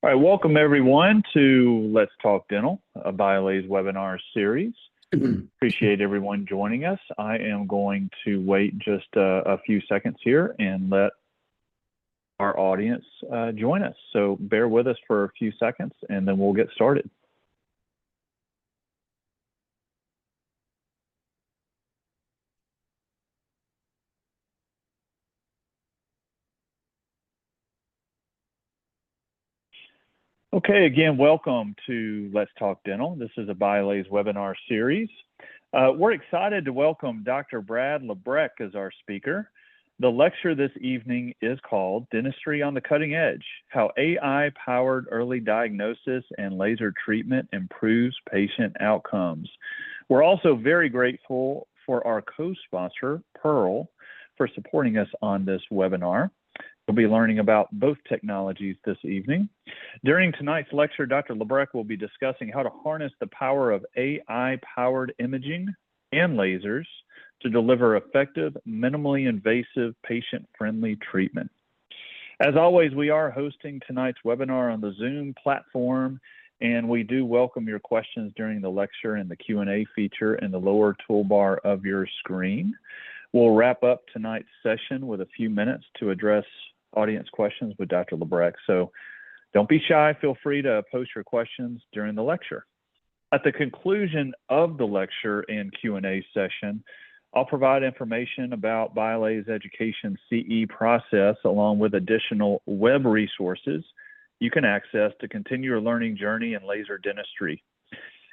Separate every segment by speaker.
Speaker 1: All right, welcome everyone to Let's Talk Dental, a BioLay's webinar series. Appreciate everyone joining us. I am going to wait just a few seconds here and let our audience join us. So bear with us for a few seconds and then we'll get started. Okay, again, welcome to Let's Talk Dental. This is a BioLay's webinar series. We're excited to welcome Dr. Brad Labreck as our speaker. The lecture this evening is called Dentistry on the Cutting Edge, How AI-Powered Early Diagnosis and Laser Treatment Improves Patient Outcomes. We're also very grateful for our co-sponsor, Pearl, for supporting us on this webinar. We'll be learning about both technologies this evening. During tonight's lecture, Dr. Labreck will be discussing how to harness the power of AI-powered imaging and lasers to deliver effective, minimally invasive, patient-friendly treatment. As always, we are hosting tonight's webinar on the Zoom platform, and we do welcome your questions during the lecture in the Q&A feature in the lower toolbar of your screen. We'll wrap up tonight's session with a few minutes to address audience questions with Dr. Labreck. So don't be shy. Feel free to post your questions during the lecture. At the conclusion of the lecture and Q&A session, I'll provide information about BioLay's education CE process along with additional web resources you can access to continue your learning journey in laser dentistry,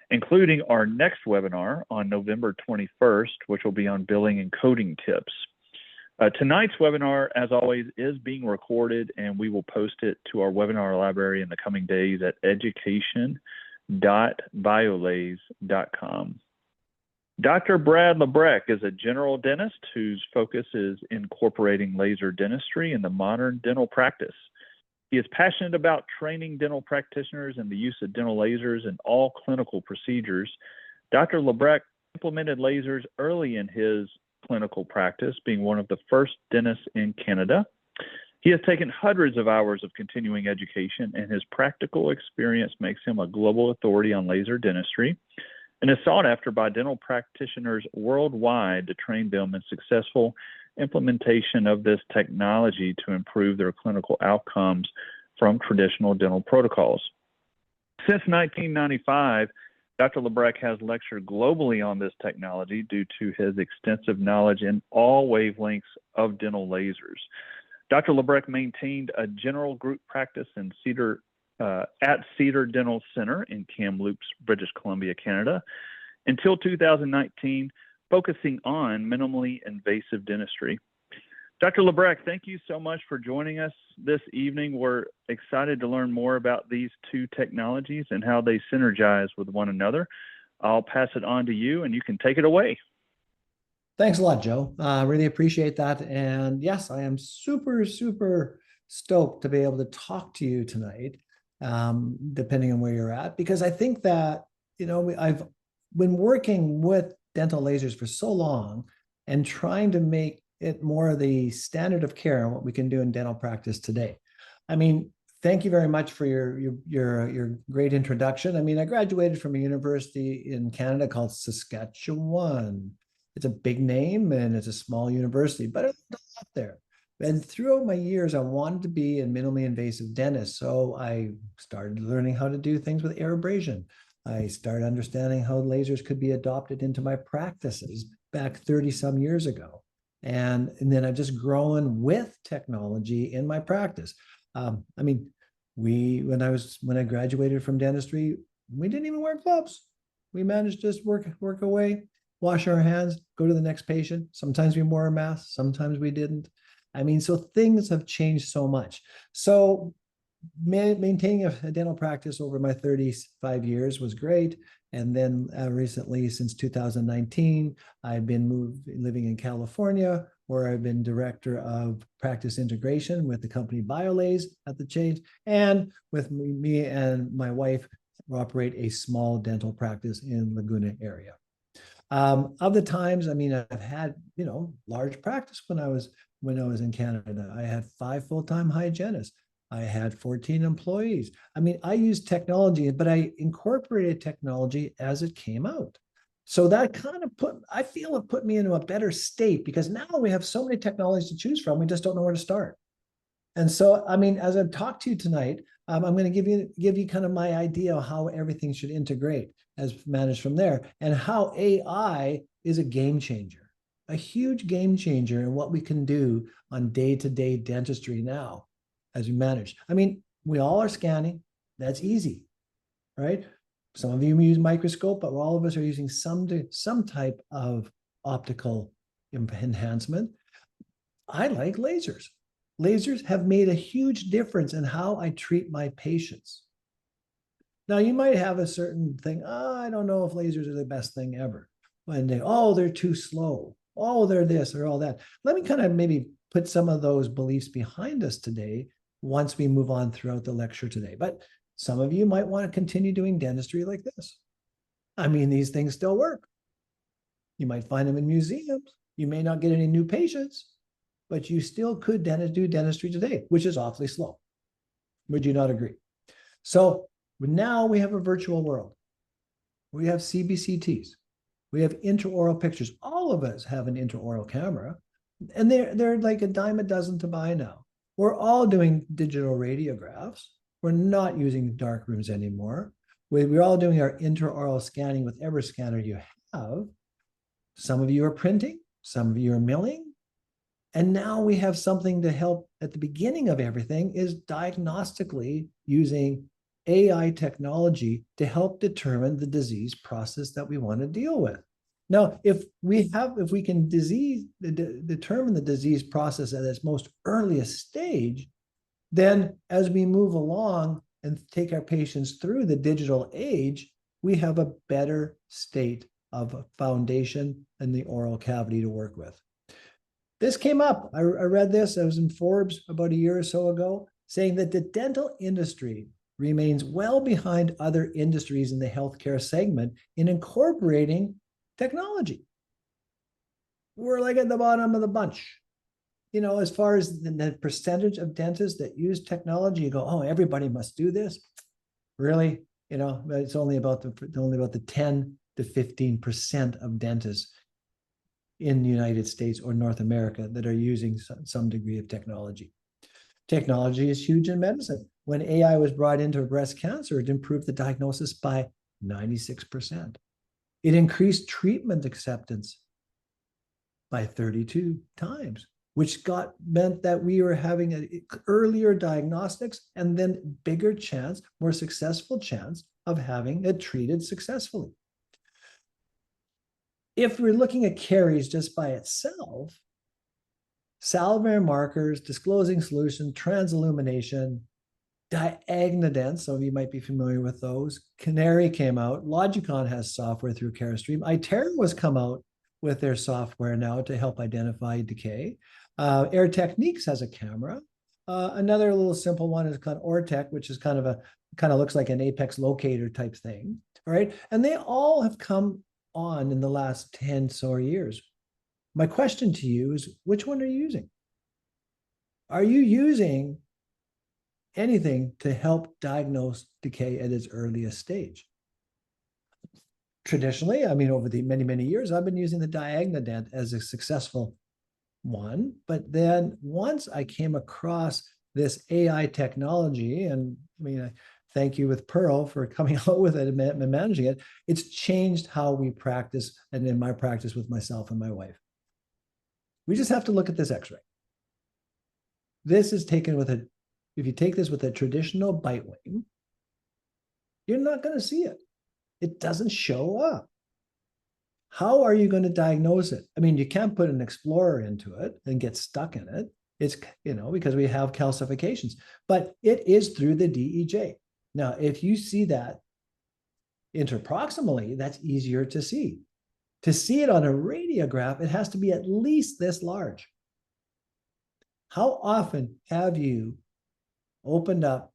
Speaker 1: including our next webinar on November 21st, which will be on billing and coding tips. Tonight's webinar, as always, is being recorded, and we will post it to our webinar library in the coming days at education.biolays.com. Dr. Brad Labreck is a general dentist whose focus is incorporating laser dentistry in the modern dental practice. He is passionate about training dental practitioners in the use of dental lasers in all clinical procedures. Dr. Labreck implemented lasers early in his clinical practice, being one of the first dentists in Canada. He has taken hundreds of hours of continuing education, and his practical experience makes him a global authority on laser dentistry and is sought after by dental practitioners worldwide to train them in successful implementation of this technology to improve their clinical outcomes from traditional dental protocols. Since 1995, Dr. Labreck has lectured globally on this technology due to his extensive knowledge in all wavelengths of dental lasers. Dr. Labreck maintained a general group practice in at Cedar Dental Center in Kamloops, British Columbia, Canada, until 2019, focusing on minimally invasive dentistry. Dr. Labreck, thank you so much for joining us this evening. We're excited to learn more about these two technologies and how they synergize with one another. I'll pass it on to you and you can take it away.
Speaker 2: Thanks a lot, Joe. Really appreciate that. And yes, I am super, super stoked to be able to talk to you tonight, depending on where you're at, because I think that, I've been working with dental lasers for so long and trying to make it more the standard of care and what we can do in dental practice today. I mean, thank you very much for your great introduction. I mean, I graduated from a university in Canada called Saskatchewan. It's a big name and it's a small university, but I learned a lot there. And throughout my years, I wanted to be a minimally invasive dentist. So I started learning how to do things with air abrasion. I started understanding how lasers could be adopted into my practices back 30 some years ago. And then I've just grown with technology in my practice. When I graduated from dentistry, we didn't even wear gloves. We managed to just work away, wash our hands, go to the next patient. Sometimes we wore a mask, sometimes we didn't. So things have changed so much. So maintaining a dental practice over my 35 years was great. And then recently, since 2019, I've been living in California, where I've been director of practice integration with the company BioLays at the change. And with me and my wife operate a small dental practice in Laguna area. Other times, I've had, large practice when I was in Canada. I had 5 full-time hygienists. I had 14 employees. I mean, I used technology, but I incorporated technology as it came out. So that kind of I feel it put me into a better state because now we have so many technologies to choose from. We just don't know where to start. And so, I mean, as I talk to you tonight, I'm going to give you kind of my idea of how everything should integrate as managed from there, and how AI is a game changer, a huge game changer in what we can do on day-to-day dentistry now as we manage. I mean, we all are scanning. That's easy, right? Some of you use microscope, but all of us are using some type of optical enhancement. I like lasers. Lasers have made a huge difference in how I treat my patients. Now, you might have a certain thing, oh, I don't know if lasers are the best thing ever. And they're too slow. Oh, they're this or all that. Let me kind of maybe put some of those beliefs behind us today once we move on throughout the lecture today. But some of you might want to continue doing dentistry like this. I mean, these things still work. You might find them in museums. You may not get any new patients, but you still could do dentistry today, which is awfully slow. Would you not agree? So now we have a virtual world. We have CBCTs. We have intraoral pictures. All of us have an intraoral camera, and they're like a dime a dozen to buy now. We're all doing digital radiographs. We're not using dark rooms anymore. We're all doing our intraoral scanning with every scanner you have. Some of you are printing, some of you are milling. And now we have something to help at the beginning of everything is diagnostically using AI technology to help determine the disease process that we want to deal with. Now, if we can determine the disease process at its most earliest stage, then as we move along and take our patients through the digital age, we have a better state of foundation in the oral cavity to work with. This came up. I read this. I was in Forbes about a year or so ago, saying that the dental industry remains well behind other industries in the healthcare segment in incorporating technology. We're like at the bottom of the bunch. You know, as far as the percentage of dentists that use technology, you go, oh, everybody must do this. Really? You know, it's only about the 10 to 15% of dentists in the United States or North America that are using some degree of technology. Technology is huge in medicine. When AI was brought into breast cancer, it improved the diagnosis by 96%. It increased treatment acceptance by 32 times, which meant that we were having earlier diagnostics and then bigger chance, more successful chance of having it treated successfully. If we're looking at caries just by itself, salivary markers, disclosing solution, transillumination, diagnodents, some of you might be familiar with those. Canary came out. Logicon has software through Carestream. iTero has come out with their software now to help identify decay. Air Techniques has a camera. Another little simple one is called Ortec, which is kind of looks like an apex locator type thing. All right. And they all have come on in the last 10 or years. My question to you is, which one are you using? Are you using anything to help diagnose decay at its earliest stage? Traditionally, I mean, over the many, many years, I've been using the diagnodent as a successful one. But then once I came across this AI technology, and I mean, thank you with Pearl for coming out with it and managing it. It's changed how we practice, and in my practice with myself and my wife. We just have to look at this x-ray. This is taken if you take this with a traditional bite wing, you're not going to see it. It doesn't show up. How are you going to diagnose it? I mean, you can't put an explorer into it and get stuck in it. It's, because we have calcifications, but it is through the DEJ. Now, if you see that interproximally, that's easier to see. To see it on a radiograph, it has to be at least this large. How often have you opened up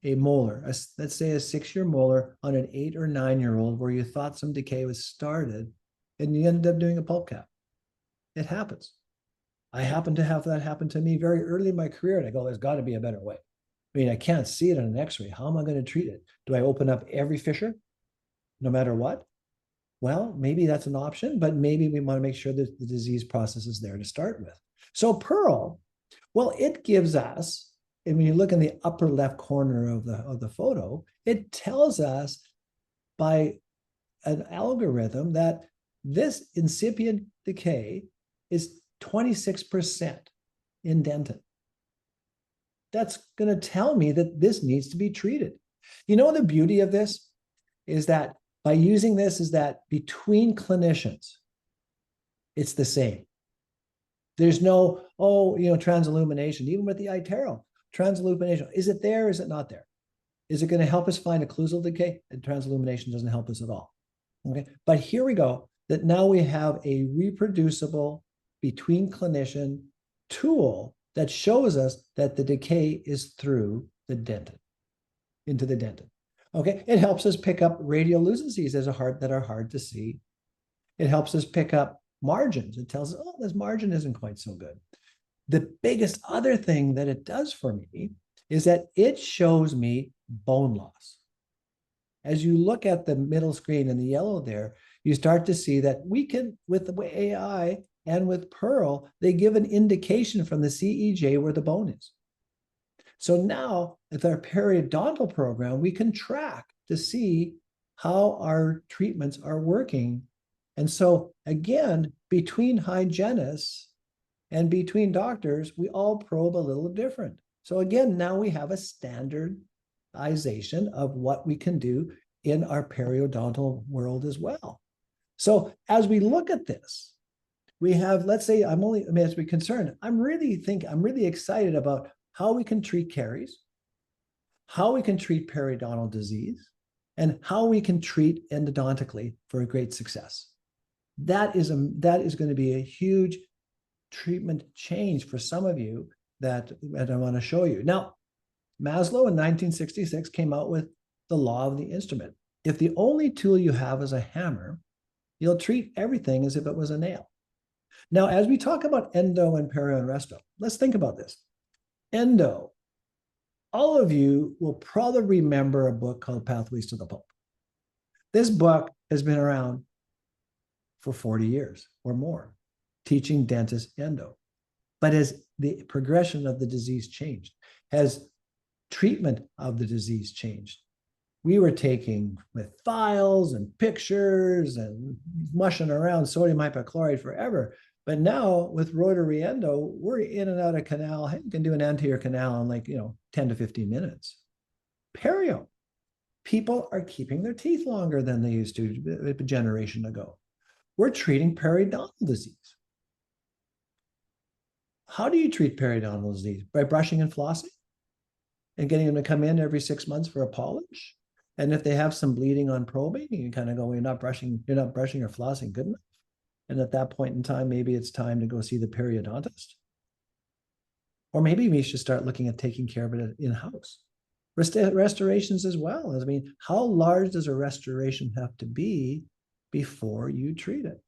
Speaker 2: a molar, let's say a 6-year molar on an 8 or 9-year-old where you thought some decay was started and you ended up doing a pulp cap? It happens. I happen to have that happen to me very early in my career, and I go, there's got to be a better way. I mean, I can't see it on an x-ray. How am I going to treat it? Do I open up every fissure no matter what? Well, maybe that's an option, but maybe we want to make sure that the disease process is there to start with. So Pearl, well, it gives us, and when you look in the upper left corner of the photo, it tells us by an algorithm that this incipient decay is 26% indented. That's going to tell me that this needs to be treated. You know, the beauty of this is that by using this is that between clinicians, it's the same. There's no, transillumination, even with the iTero, transillumination. Is it there? Is it not there? Is it going to help us find occlusal decay? And transillumination doesn't help us at all. Okay, but here we go, that now we have a reproducible between clinician tool that shows us that the decay is through the dentin, into the dentin. Okay, it helps us pick up radiolucencies that are hard to see. It helps us pick up margins. It tells us, oh, this margin isn't quite so good. The biggest other thing that it does for me is that it shows me bone loss. As you look at the middle screen in the yellow there, you start to see that we can, with the AI and with Pearl, they give an indication from the CEJ where the bone is. So now with our periodontal program, we can track to see how our treatments are working. And so again, between hygienists and between doctors, we all probe a little different. So again, now we have a standardization of what we can do in our periodontal world as well. So as we look at this, we have, let's say, as we're concerned, I'm really excited about how we can treat caries, how we can treat periodontal disease, and how we can treat endodontically for a great success. That is going to be a huge treatment change for some of you that I want to show you. Now, Maslow in 1966 came out with the law of the instrument. If the only tool you have is a hammer, you'll treat everything as if it was a nail. Now, as we talk about endo and perio and resto, let's think about this. Endo, all of you will probably remember a book called Pathways to the Pulp. This book has been around for 40 years or more, teaching dentists endo. But as the progression of the disease changed, has treatment of the disease changed, we were taking with files and pictures and mushing around sodium hypochlorite forever. But now with rotary endo, we're in and out of canal. You can do an anterior canal in 10 to 15 minutes. Perio, people are keeping their teeth longer than they used to a generation ago. We're treating periodontal disease. How do you treat periodontal disease? By brushing and flossing and getting them to come in every 6 months for a polish. And if they have some bleeding on probing, you kind of go, you're not brushing or flossing good enough. And at that point in time, maybe it's time to go see the periodontist. Or maybe we should start looking at taking care of it in-house. Restorations as well. I mean, how large does a restoration have to be before you treat it?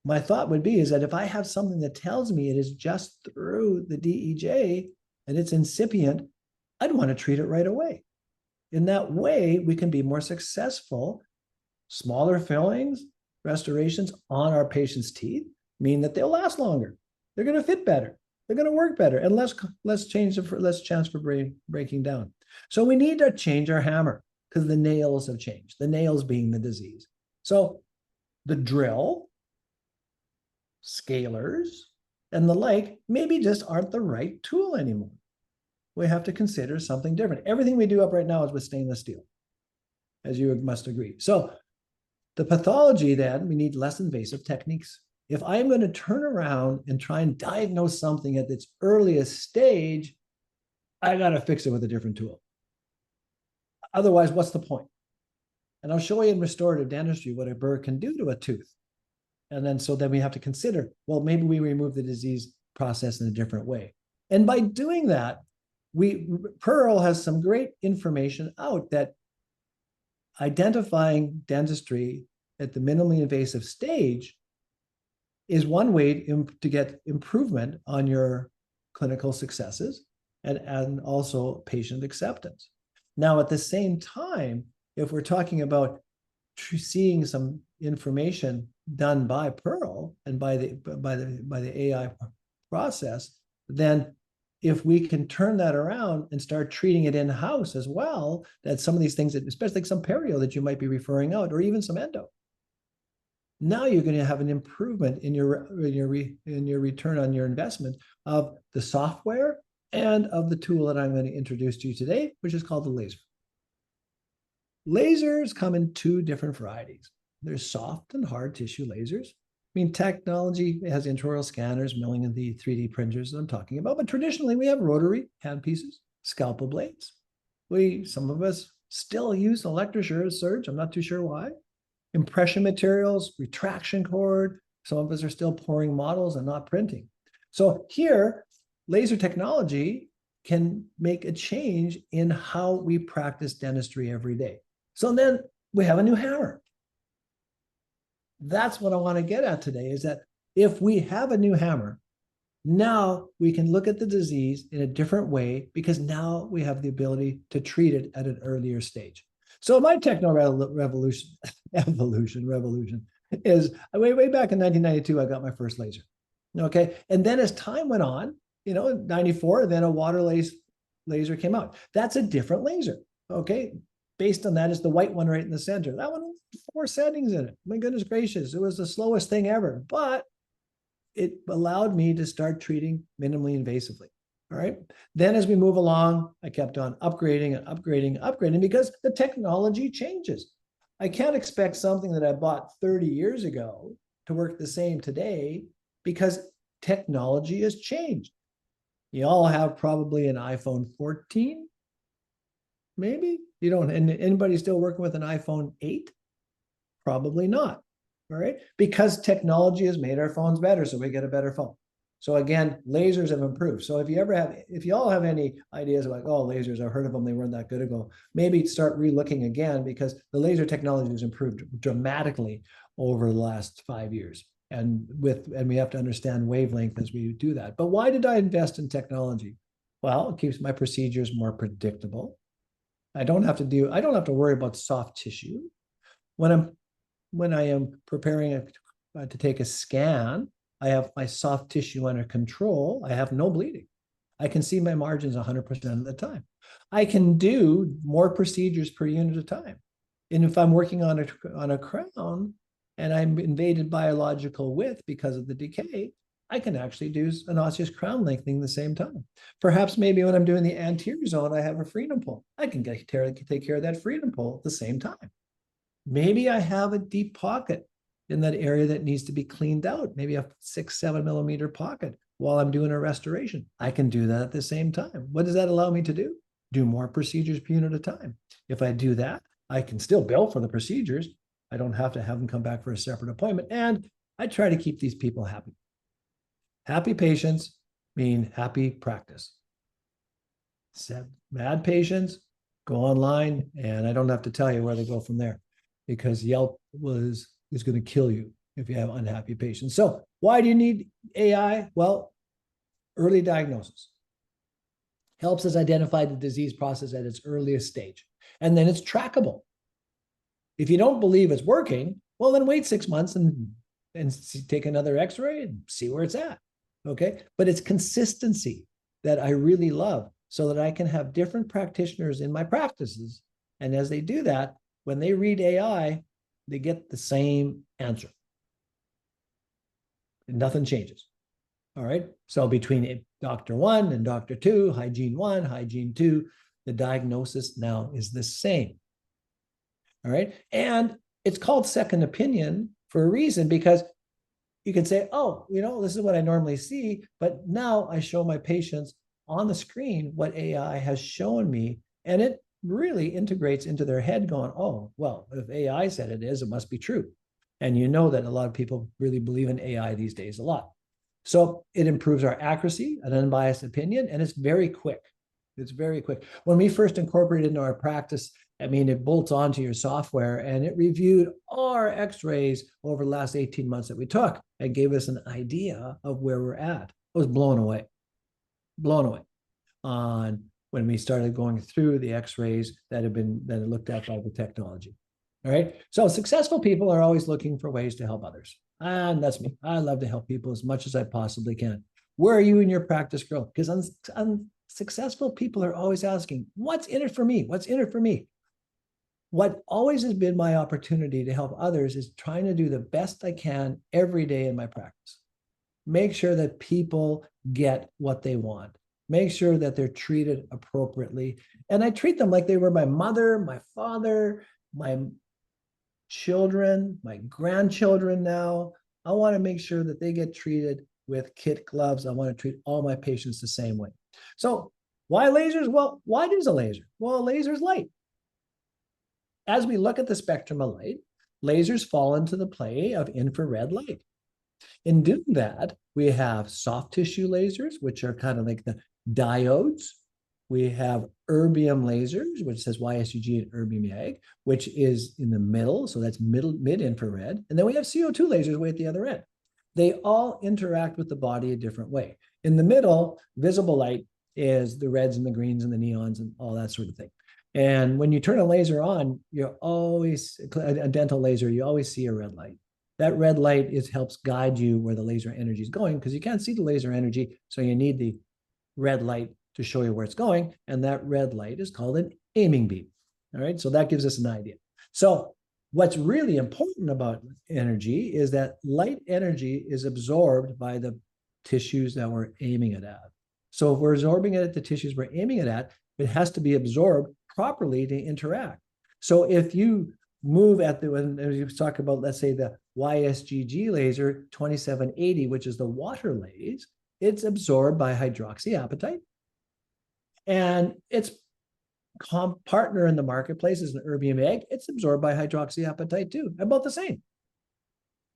Speaker 2: My thought would be is that if I have something that tells me it is just through the DEJ and it's incipient, I'd want to treat it right away. In that way, we can be more successful. Smaller fillings, restorations on our patients' teeth mean that they'll last longer. They're going to fit better. They're going to work better and less chance for breaking down. So we need to change our hammer because the nails have changed, the nails being the disease. So the drill, scalers, and the like maybe just aren't the right tool anymore. We have to consider something different. Everything we do up right now is with stainless steel, as you must agree. So the pathology then, we need less invasive techniques. If I'm going to turn around and try and diagnose something at its earliest stage, I got to fix it with a different tool. Otherwise, what's the point? And I'll show you in restorative dentistry what a burr can do to a tooth. And then we have to consider, well, maybe we remove the disease process in a different way. And by doing that, Pearl has some great information out that identifying dentistry at the minimally invasive stage is one way to get improvement on your clinical successes and also patient acceptance. Now, at the same time, if we're talking about seeing some information done by Pearl and by the AI process, then if we can turn that around and start treating it in-house as well, that some of these things, especially like some perio that you might be referring out, or even some endo, now you're going to have an improvement in your return on your investment of the software and of the tool that I'm going to introduce to you today, which is called the laser. Lasers come in two different varieties. There's soft and hard tissue lasers. I mean, technology has intraoral scanners, milling in the 3D printers that I'm talking about, but traditionally we have rotary handpieces, scalpel blades. Some of us still use electrosurge. I'm not too sure why. Impression materials, retraction cord. Some of us are still pouring models and not printing. So here, laser technology can make a change in how we practice dentistry every day. So then we have a new hammer. That's what I want to get at today, is that if we have a new hammer, now we can look at the disease in a different way, because now we have the ability to treat it at an earlier stage. So my techno revolution is way back in 1992, I got my first laser. Okay. And then as time went on, in 94, then a water laser came out. That's a different laser. Okay. Based on that is the white one right in the center. That one had 4 settings in it. My goodness gracious. It was the slowest thing ever, but it allowed me to start treating minimally invasively. All right. Then as we move along, I kept on upgrading and upgrading because the technology changes. I can't expect something that I bought 30 years ago to work the same today, because technology has changed. You all have probably an iPhone 14, maybe? You don't, and anybody still working with an iPhone 8? Probably not. All right. Because technology has made our phones better, so we get a better phone. So again, lasers have improved. So if you all have any ideas about, oh, lasers, I've heard of them, they weren't that good ago, maybe start re-looking again, because the laser technology has improved dramatically over the last 5 years. And we have to understand wavelength as we do that. But why did I invest in technology? Well, it keeps my procedures more predictable. I don't have to worry about soft tissue. When I am preparing to take a scan, I have my soft tissue under control. I have no bleeding. I can see my margins 100% of the time. I can do more procedures per unit of time. And if I'm working on a crown and I'm invaded biological width because of the decay, I can actually do an osseous crown lengthening the same time. Perhaps maybe when I'm doing the anterior zone, I have a freedom pull. I can take care of that freedom pull at the same time. Maybe I have a deep pocket in that area that needs to be cleaned out, maybe a 6-7 millimeter pocket while I'm doing a restoration. I can do that at the same time. What does that allow me to do? Do more procedures per unit at a time. If I do that, I can still bill for the procedures. I don't have to have them come back for a separate appointment. And I try to keep these people happy. Happy patients mean happy practice. Mad patients go online, and I don't have to tell you where they go from there, because Yelp is going to kill you if you have unhappy patients. So why do you need AI? Well, early diagnosis helps us identify the disease process at its earliest stage. And then it's trackable. If you don't believe it's working, well, then wait 6 months and take another x-ray and see where it's at. Okay. But it's consistency that I really love, so that I can have different practitioners in my practices. And as they do that, when they read AI, they get the same answer. And nothing changes. All right. So between Dr. 1 and Dr. 2, hygiene 1, hygiene 2, the diagnosis now is the same. All right. And it's called second opinion for a reason, because you can say, oh, this is what I normally see, but now I show my patients on the screen what AI has shown me, and it really integrates into their head going, oh, well, if AI said it is, it must be true. And you know that a lot of people really believe in AI these days a lot. So it improves our accuracy, an unbiased opinion, and it's very quick. It's very quick. When we first incorporated into our practice, it bolts onto your software, and it reviewed our x-rays over the last 18 months that we took and gave us an idea of where we're at. I was blown away. Blown away. on when we started going through the x-rays that are looked at by the technology. All right. So successful people are always looking for ways to help others. And that's me. I love to help people as much as I possibly can. Where are you in your practice growth? Because unsuccessful people are always asking, what's in it for me? What's in it for me? What always has been my opportunity to help others is trying to do the best I can every day in my practice. Make sure that people get what they want. Make sure that they're treated appropriately. And I treat them like they were my mother, my father, my children, my grandchildren now. I want to make sure that they get treated with kid gloves. I want to treat all my patients the same way. So why lasers? Well, why is a laser? Well, a laser is light. As we look at the spectrum of light, lasers fall into the play of infrared light. In doing that, we have soft tissue lasers, which are kind of like the diodes. We have erbium lasers, which says YSUG and erbium YAG, which is in the middle. So that's mid-infrared. And then we have CO2 lasers way at the other end. They all interact with the body a different way. In the middle, visible light is the reds and the greens and the neons and all that sort of thing. And when you turn a laser on, you're always, a dental laser, you always see a red light. That red light helps guide you where the laser energy is going, because you can't see the laser energy. So you need the red light to show you where it's going. And that red light is called an aiming beam. All right. So that gives us an idea. So what's really important about energy is that light energy is absorbed by the tissues that we're aiming it at. So if we're absorbing it at the tissues we're aiming it at, it has to be absorbed properly to interact. So if you move at when you talk about, let's say, the YSGG laser 2780, which is the water laser, it's absorbed by hydroxyapatite. And its partner in the marketplace is an erbium egg. It's absorbed by hydroxyapatite too, about the same,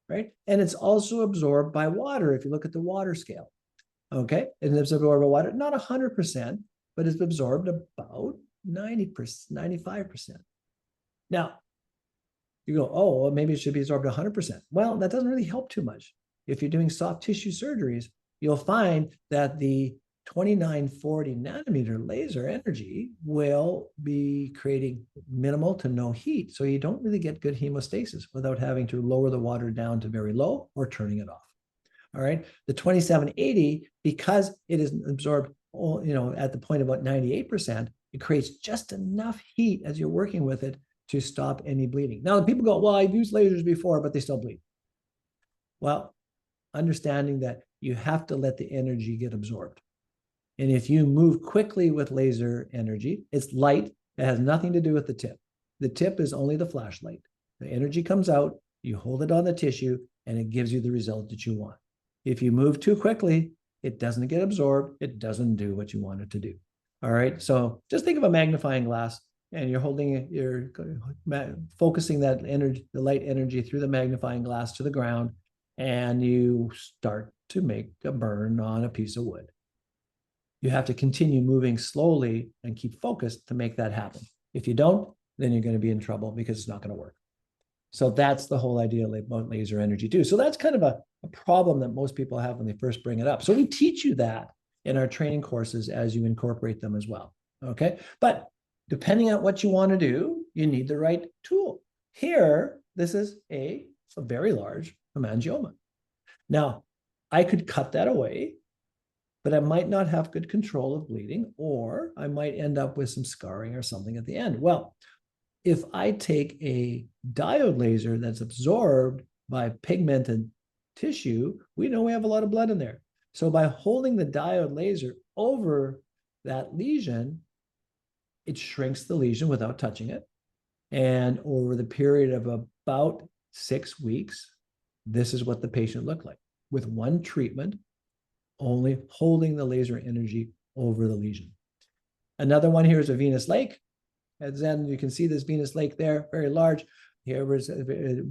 Speaker 2: right? And it's also absorbed by water if you look at the water scale. Okay, and it's absorbed by water, not 100%, but it's absorbed about 90%, 95%. Now, you go, oh, well, maybe it should be absorbed 100%. Well, that doesn't really help too much. If you're doing soft tissue surgeries, you'll find that the 2940 nanometer laser energy will be creating minimal to no heat. So you don't really get good hemostasis without having to lower the water down to very low or turning it off. All right. The 2780, because it is absorbed, at the point of about 98%, it creates just enough heat as you're working with it to stop any bleeding. Now, people go, well, I've used lasers before, but they still bleed. Well, understanding that you have to let the energy get absorbed. And if you move quickly with laser energy, it's light. It has nothing to do with the tip. The tip is only the flashlight. The energy comes out, you hold it on the tissue, and it gives you the result that you want. If you move too quickly, it doesn't get absorbed. It doesn't do what you want it to do. All right. So just think of a magnifying glass, and you're focusing that energy, the light energy, through the magnifying glass to the ground, and you start to make a burn on a piece of wood. You have to continue moving slowly and keep focused to make that happen. If you don't, then you're going to be in trouble because it's not going to work. So that's the whole idea about laser energy too. So that's kind of a problem that most people have when they first bring it up. So we teach you that in our training courses as you incorporate them as well. Okay. But depending on what you want to do, you need the right tool. Here, this is a very large hemangioma. Now, I could cut that away, but I might not have good control of bleeding, or I might end up with some scarring or something at the end. Well, if I take a diode laser that's absorbed by pigmented tissue, we know we have a lot of blood in there. So by holding the diode laser over that lesion, it shrinks the lesion without touching it. And over the period of about 6 weeks, this is what the patient looked like, with one treatment, only holding the laser energy over the lesion. Another one here is a venous lake. And then you can see this venous lake there, very large. Here was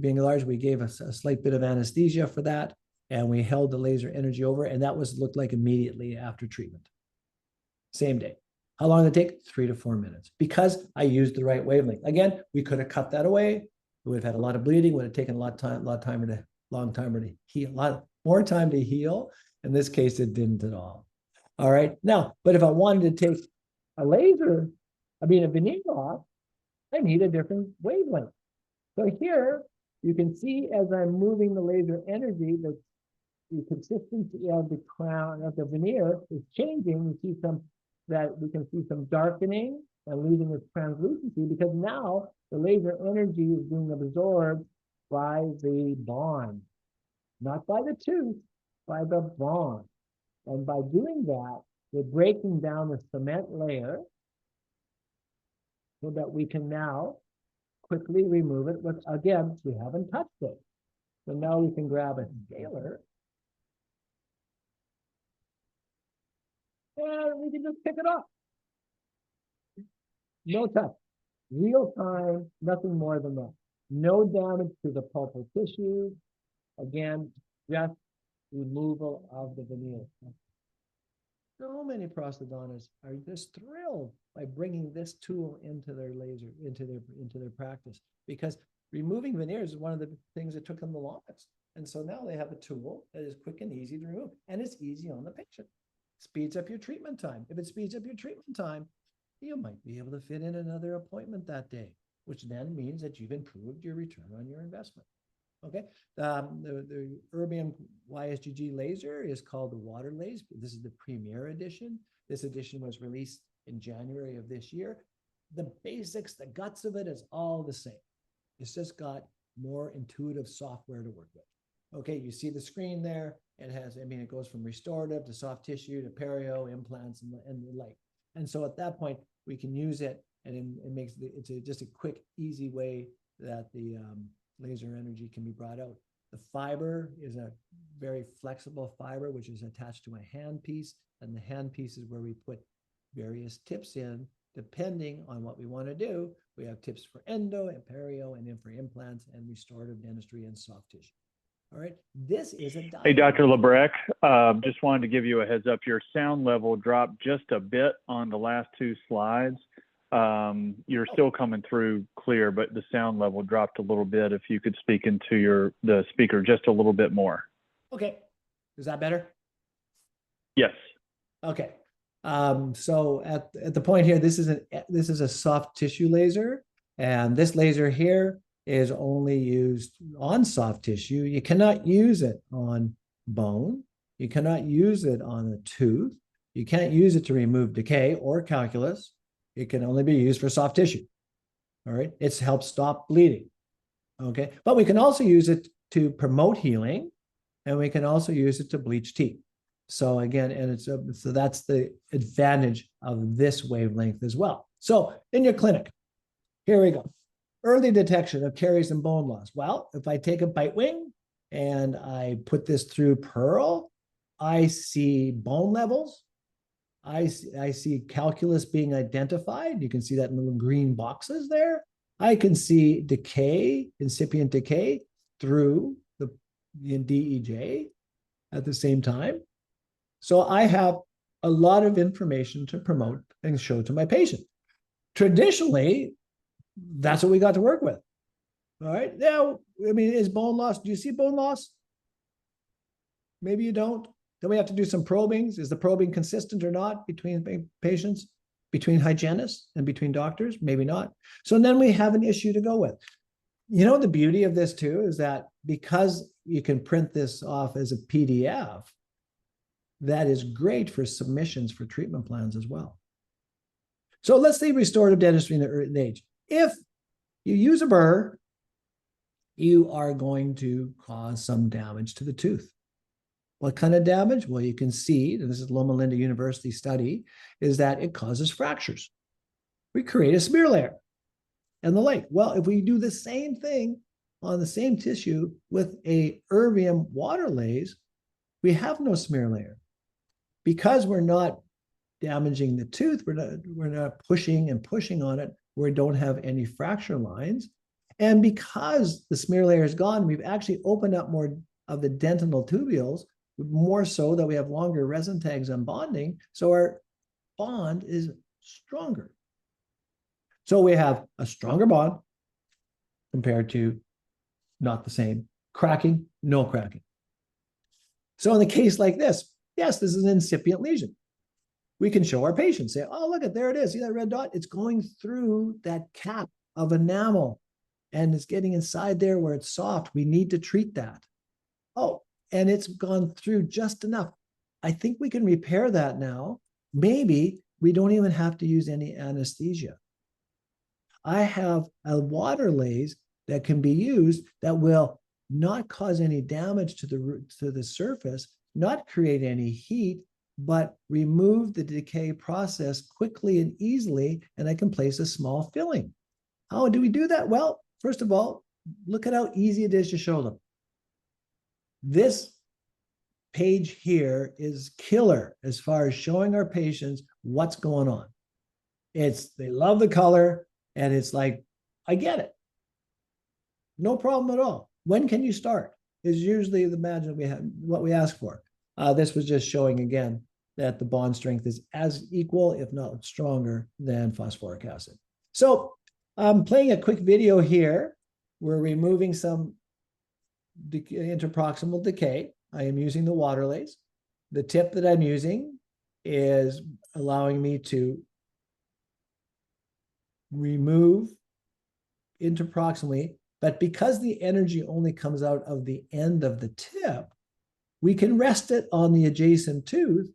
Speaker 2: being large, we gave a slight bit of anesthesia for that, and we held the laser energy over, and that looked like immediately after treatment. Same day. How long did it take? 3 to 4 minutes, because I used the right wavelength. Again, we could have cut that away. It would have had a lot of bleeding, would have taken a lot more time to heal. In this case, it didn't at all. All right. Now, but if I wanted to take a laser, a veneer off, I need a different wavelength. So here you can see as I'm moving the laser energy, the consistency of the crown of the veneer is changing. We can see some darkening and losing its translucency because now the laser energy is being absorbed by the bond, not by the tooth, by the bond. And by doing that, we're breaking down the cement layer so that we can now quickly remove it with, again, we haven't touched it. So now we can grab a scaler and we can just pick it up. No touch, real time, nothing more than that. No damage to the pulpal tissue. Again, just removal of the veneer. So many prosthodontists are just thrilled by bringing this tool into their into their practice, because removing veneers is one of the things that took them the longest. And so now they have a tool that is quick and easy to remove, and it's easy on the patient. Speeds up your treatment time. If it speeds up your treatment time, you might be able to fit in another appointment that day, which then means that you've improved your return on your investment. Okay, the Erbium YSGG laser is called the Water Laser. This is the Premier Edition. This edition was released in January of this year. The basics, the guts of it is all the same. It's just got more intuitive software to work with. Okay, you see the screen there. It has, it goes from restorative to soft tissue to perio, implants, and the like. And so at that point, we can use it, and it makes just a quick, easy way that the laser energy can be brought out. The fiber is a very flexible fiber, which is attached to a handpiece, and the handpiece is where we put various tips in, depending on what we want to do. We have tips for endo and perio, and then for implants and restorative dentistry and soft tissue. All right, this is a
Speaker 1: Hey, Dr. Labreck, just wanted to give you a heads up. Your sound level dropped just a bit on the last two slides. You're still coming through clear, but the sound level dropped a little bit. If you could speak into the speaker just a little bit more.
Speaker 2: Okay, is that better?
Speaker 1: Yes.
Speaker 2: Okay. So at the point here, this is a soft tissue laser, and this laser here is only used on soft tissue. You cannot use it on bone. You cannot use it on a tooth. You can't use it to remove decay or calculus. It can only be used for soft tissue. All right. It's helped stop bleeding. Okay. But we can also use it to promote healing, and we can also use it to bleach teeth. So again, and so that's the advantage of this wavelength as well. So in your clinic, here we go. Early detection of caries and bone loss. Well, if I take a bite wing and I put this through Pearl, I see bone levels. I see calculus being identified. You can see that in little green boxes there. I can see decay, incipient decay through the DEJ at the same time. So I have a lot of information to promote and show to my patient. Traditionally, that's what we got to work with. All right. Now, is bone loss? Do you see bone loss? Maybe you don't. Then we have to do some probings. Is the probing consistent or not between patients, between hygienists, and between doctors? Maybe not. So then we have an issue to go with. The beauty of this too is that because you can print this off as a PDF, that is great for submissions for treatment plans as well. So let's say restorative dentistry in the early age. If you use a burr, you are going to cause some damage to the tooth. What kind of damage? Well, you can see, and this is Loma Linda University study, is that it causes fractures. We create a smear layer and the like. Well, if we do the same thing on the same tissue with a erbium water laser, we have no smear layer. Because we're not damaging the tooth, we're not pushing and pushing on it, we don't have any fracture lines. And because the smear layer is gone, we've actually opened up more of the dentinal tubules, more so that we have longer resin tags on bonding. So our bond is stronger. So we have a stronger bond compared to not the same. Cracking, no cracking. So in the case like this, yes, this is an incipient lesion. we can show our patients, say, oh, look at, there it is. See that red dot? It's going through that cap of enamel and it's getting inside there where it's soft. We need to treat that. Oh, and it's gone through just enough. I think we can repair that now. Maybe we don't even have to use any anesthesia. I have a water laze that can be used that will not cause any damage to the surface, not create any heat, but remove the decay process quickly and easily, and I can place a small filling. How do we do that? Well, first of all, look at how easy it is to show them. This page here is killer as far as showing our patients what's going on. They love the color, and it's like, I get it. No problem at all. When can you start? Is usually the margin we have, what we ask for. This was just showing again that the bond strength is as equal, if not stronger, than phosphoric acid. So I'm playing a quick video here. We're removing some interproximal decay. I am using the water lace. The tip that I'm using is allowing me to remove interproximally, but because the energy only comes out of the end of the tip, we can rest it on the adjacent tooth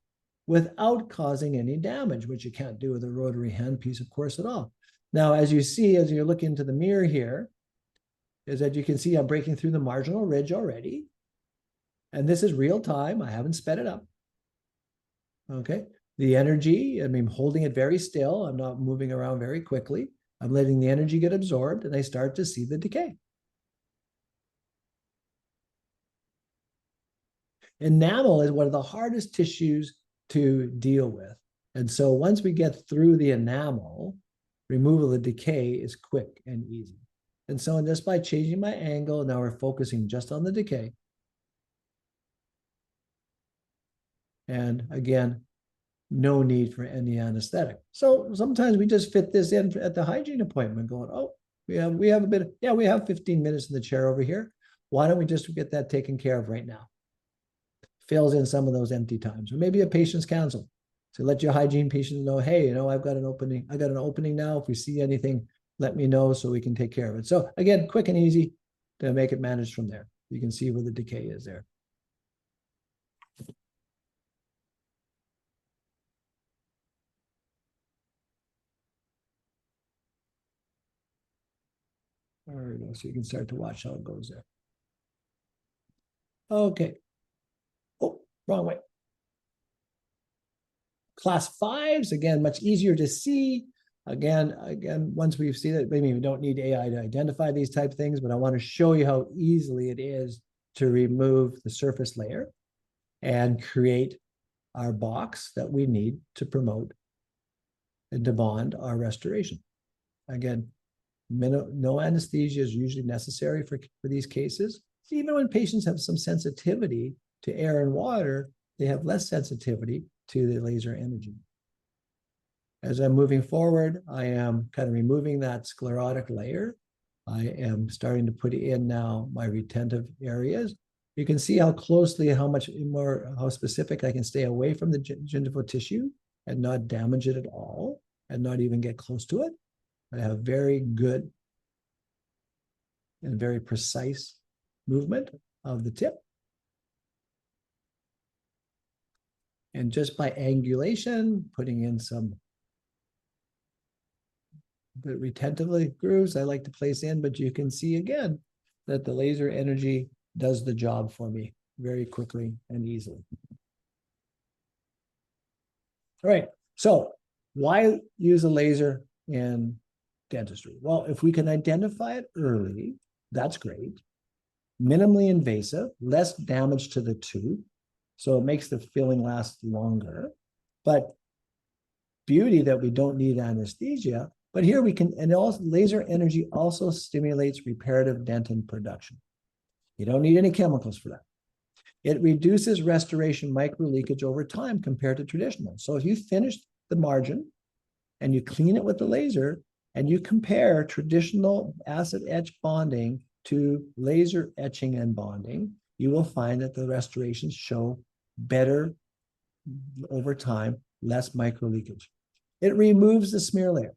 Speaker 2: without causing any damage, which you can't do with a rotary handpiece, of course, at all. Now, as you see, as you look into the mirror here, is that you can see I'm breaking through the marginal ridge already. And this is real time. I haven't sped it up. Okay. The energy, I mean, holding it very still. I'm not moving around very quickly. I'm letting the energy get absorbed, and I start to see the decay. Enamel is one of the hardest tissues to deal with. And so once we get through the enamel, removal of decay is quick and easy. And so just by changing my angle, now we're focusing just on the decay. And again, no need for any anesthetic. So sometimes we just fit this in at the hygiene appointment going, oh, we have a bit of, yeah, we have 15 minutes in the chair over here. Why don't we just get that taken care of right now? Fills in some of those empty times. Or maybe a patient's canceled. So let your hygiene patient know, hey, I've got an opening. I got an opening now. If we see anything, let me know so we can take care of it. So again, quick and easy to make it managed from there. You can see where the decay is there. There we go. So you can start to watch how it goes there. Okay. Oh, wrong way. Class 5s, again, much easier to see. Again, once we've seen it, maybe we don't need AI to identify these type of things, but I want to show you how easily it is to remove the surface layer and create our box that we need to promote and to bond our restoration. Again, no anesthesia is usually necessary for these cases. Even when patients have some sensitivity to air and water, they have less sensitivity to the laser energy. As I'm moving forward, I am kind of removing that sclerotic layer. I am starting to put in now my retentive areas. You can see how closely, how specific I can stay away from the gingival tissue and not damage it at all and not even get close to it. I have very good and very precise movement of the tip. And just by angulation, putting in some retentively grooves I like to place in, but you can see again that the laser energy does the job for me very quickly and easily. All right, so why use a laser in dentistry? Well, if we can identify it early, that's great. Minimally invasive, less damage to the tooth, so it makes the filling last longer. But beauty that we don't need anesthesia, but here we can, and also laser energy also stimulates reparative dentin production. You don't need any chemicals for that. It reduces restoration microleakage over time compared to traditional. So if you finish the margin and you clean it with the laser and you compare traditional acid etch bonding to laser etching and bonding, you will find that the restorations show better over time, less micro leakage. It removes the smear layer.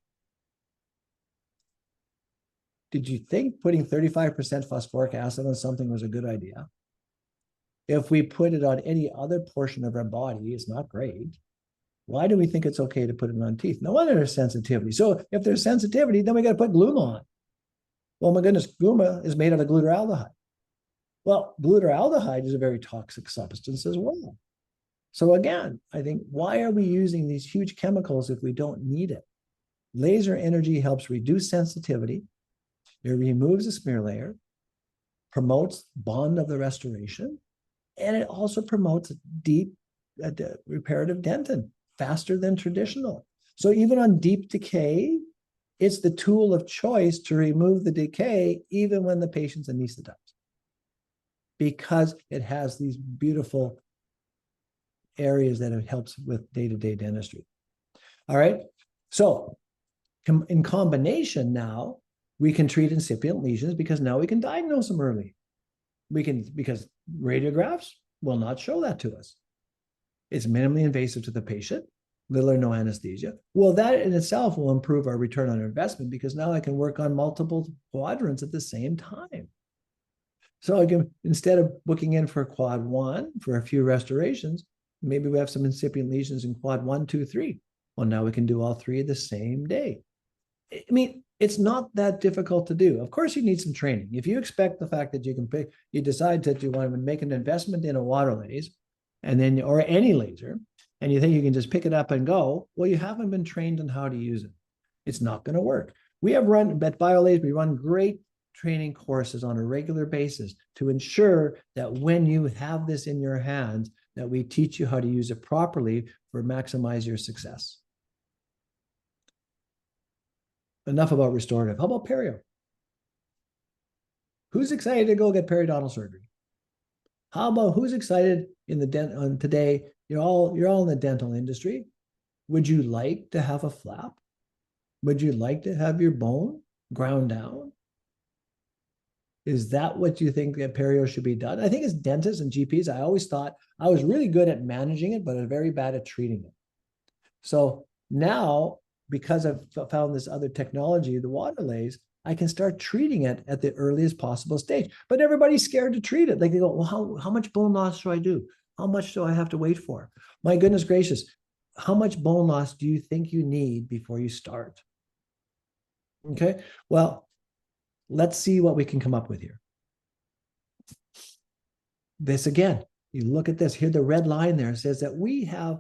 Speaker 2: Did you think putting 35% phosphoric acid on something was a good idea? If we put it on any other portion of our body, it's not great. Why do we think it's okay to put it on teeth? No wonder there's sensitivity. So if there's sensitivity, then we got to put gluma on. Well, my goodness, gluma is made out of glutaraldehyde. Well, glutaraldehyde is a very toxic substance as well. So again, I think, why are we using these huge chemicals if we don't need it? Laser energy helps reduce sensitivity. It removes the smear layer, promotes bond of the restoration, and it also promotes deep reparative dentin faster than traditional. So even on deep decay, it's the tool of choice to remove the decay even when the patient's anesthetized, because it has these beautiful areas that it helps with day-to-day dentistry. All right. So in combination now, we can treat incipient lesions because now we can diagnose them early. Because radiographs will not show that to us. It's minimally invasive to the patient, little or no anesthesia. Well, that in itself will improve our return on investment because now I can work on multiple quadrants at the same time. So I can, instead of booking in for quad 1 for a few restorations, maybe we have some incipient lesions in quad 1, 2, 3. Well, now we can do all 3 the same day. I mean, it's not that difficult to do. Of course, you need some training. If you expect the fact that you decide that you want to make an investment in a water laser, and then, or any laser, and you think you can just pick it up and go, well, you haven't been trained on how to use it. It's not going to work. We have run at BioLaser, we run great training courses on a regular basis to ensure that when you have this in your hands, that we teach you how to use it properly for maximize your success. Enough about restorative. How about perio? Who's excited to go get periodontal surgery? How about who's excited in the today? You're all in the dental industry. Would you like to have a flap? Would you like to have your bone ground down? Is that what you think that perio should be done? I think as dentists and GPs, I always thought I was really good at managing it, but I was very bad at treating it. So now, because I've found this other technology, the water lays, I can start treating it at the earliest possible stage. But everybody's scared to treat it. Like they go, well, how much bone loss should I do? How much do I have to wait for? My goodness gracious, how much bone loss do you think you need before you start? Okay, well, let's see what we can come up with here. This again, you look at this, here the red line there says that we have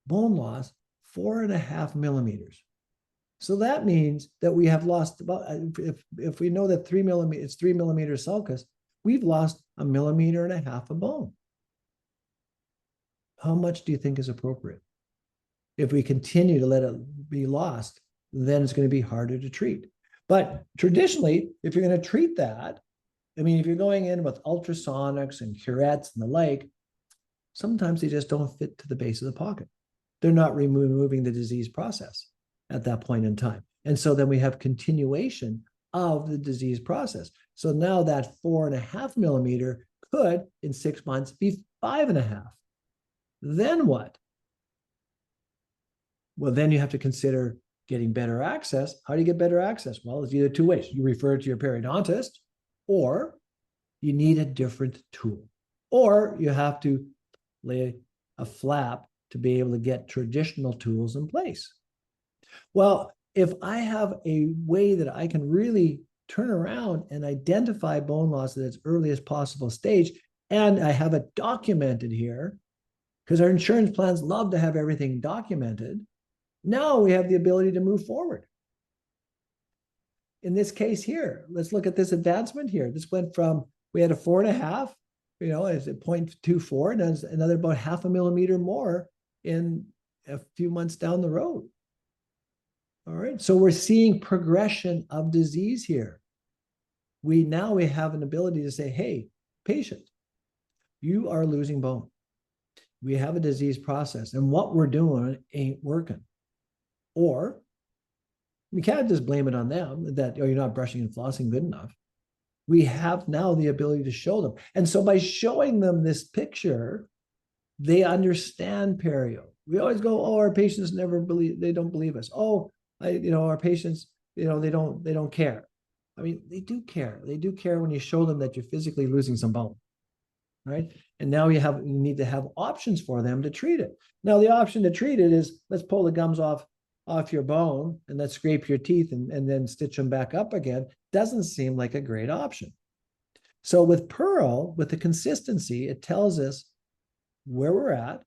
Speaker 2: bone loss 4.5 millimeters. So that means that we have lost about, if we know that 3 millimeters, it's 3 millimeters sulcus, we've lost 1.5 millimeters of bone. How much do you think is appropriate? If we continue to let it be lost, then it's going to be harder to treat. But traditionally, if you're going to treat that, I mean, if you're going in with ultrasonics and curettes and the like, sometimes they just don't fit to the base of the pocket. They're not removing the disease process at that point in time. And so then we have continuation of the disease process. So now that 4.5 millimeter could, in 6 months, be 5.5. Then what? Well, then you have to consider getting better access. How do you get better access? Well, it's either 2 ways. You refer to your periodontist, or you need a different tool, or you have to lay a flap to be able to get traditional tools in place. Well, if I have a way that I can really turn around and identify bone loss at its earliest possible stage, and I have it documented here, because our insurance plans love to have everything documented, now we have the ability to move forward. In this case here, let's look at this advancement here. This went from, we had a 4.5, as a 0.24, and that's another about 0.5 millimeter more in a few months down the road. All right, so we're seeing progression of disease here. We have an ability to say, hey, patient, you are losing bone. We have a disease process, and what we're doing ain't working. Or we can't just blame it on them that, you're not brushing and flossing good enough. We have now the ability to show them. And so by showing them this picture, They understand perio. We always go, oh, our patients never believe, they don't believe us. Oh, our patients, they don't care. I mean, they do care. They do care when you show them that you're physically losing some bone, right? And now you need to have options for them to treat it. Now, the option to treat it is let's pull the gums off your bone and let's scrape your teeth and then stitch them back up again. Doesn't seem like a great option. So with Pearl, with the consistency, it tells us where we're at.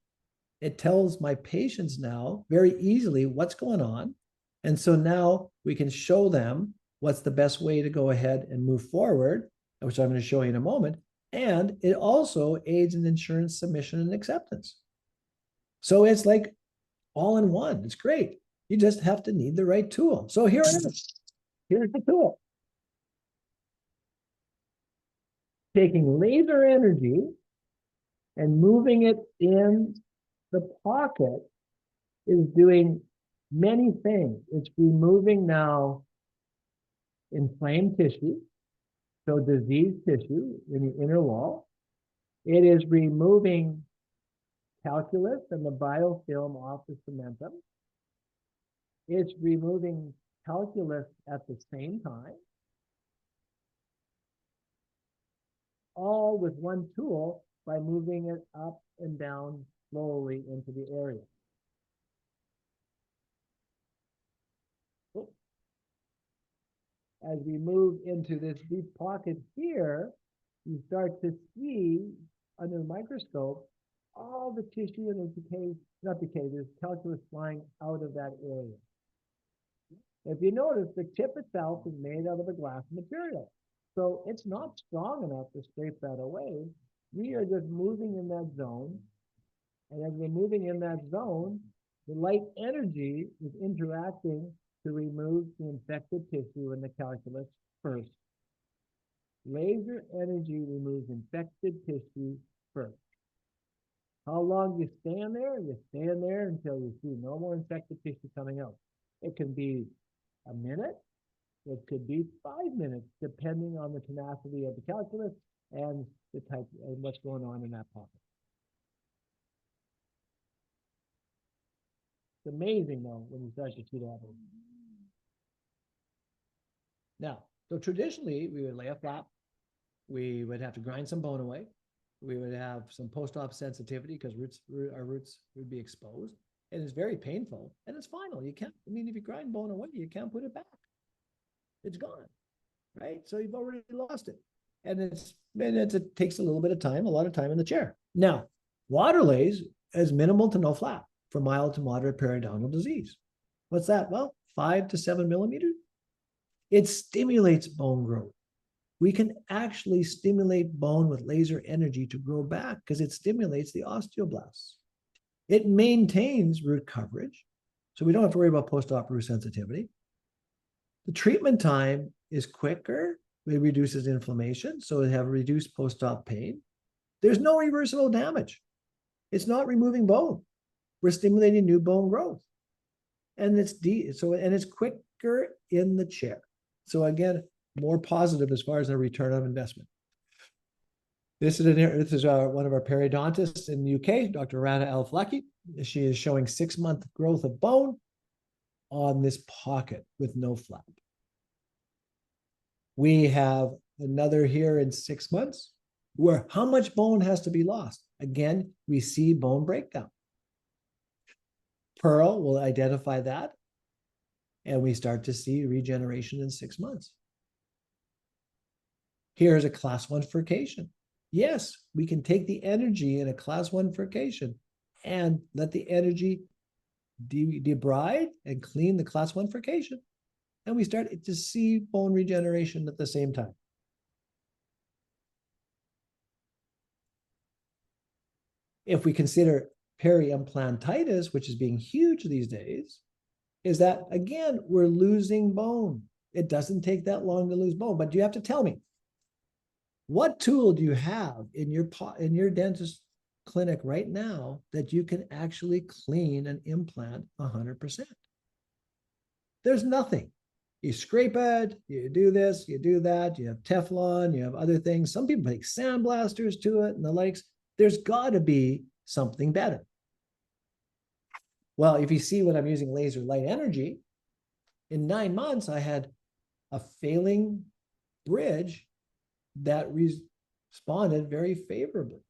Speaker 2: It tells my patients now very easily what's going on. And so now we can show them what's the best way to go ahead and move forward, which I'm going to show you in a moment. And it also aids in insurance submission and acceptance. So it's like all in one. It's great. You just have to need the right tool. So here it is. Here's the tool. Taking laser energy and moving it in the pocket is doing many things. It's removing now inflamed tissue, so diseased tissue in the inner wall. It is removing calculus and the biofilm off the cementum. It's removing calculus at the same time, all with one tool by moving it up and down slowly into the area. As we move into this deep pocket here, you start to see under the microscope all the tissue and there's calculus flying out of that area. If you notice, the tip itself is made out of a glass material. So it's not strong enough to scrape that away. We are just moving in that zone. And as we're moving in that zone, the light energy is interacting to remove the infected tissue in the calculus first. Laser energy removes infected tissue first. How long you stand there? You stand there until you see no more infected tissue coming out. It can be a minute. It could be 5 minutes, depending on the tenacity of the calculus and the type and what's going on in that pocket. It's amazing, though, when you start to see that. Now, so traditionally, we would lay a flap. We would have to grind some bone away. We would have some post-op sensitivity because our roots would be exposed. And it's very painful. And it's final. You can't, I mean, if you grind bone away, you can't put it back. It's gone, right? So you've already lost it. And it takes a little bit of time, a lot of time in the chair. Now, Waterlays is minimal to no flap for mild to moderate periodontal disease. What's that? Well, 5 to 7 millimeters. It stimulates bone growth. We can actually stimulate bone with laser energy to grow back because it stimulates the osteoblasts. It maintains root coverage, so we don't have to worry about post-op root sensitivity. The treatment time is quicker. It reduces inflammation, so we have reduced post-op pain. There's no reversible damage. It's not removing bone. We're stimulating new bone growth. And it's quicker in the chair. So again, more positive as far as the return on investment. This is one of our periodontists in the UK, Dr. Rana Al-Flaki. She is showing 6-month growth of bone on this pocket with no flap. We have another here in 6 months where how much bone has to be lost? Again, we see bone breakdown. Pearl will identify that, and we start to see regeneration in 6 months. Here's a class 1 furcation. Yes, we can take the energy in a class 1 furcation and let the energy debride and clean the class 1 furcation. And we start to see bone regeneration at the same time. If we consider peri-implantitis, which is being huge these days, is that, again, we're losing bone. It doesn't take that long to lose bone, but you have to tell me, what tool do you have in your dentist clinic right now that you can actually clean an implant 100%? There's nothing. You scrape it, you do this, you do that, you have Teflon, you have other things. Some people make sandblasters to it and the likes. There's got to be something better. Well, if you see when I'm using laser light energy, in 9 months, I had a failing bridge that responded very favorably.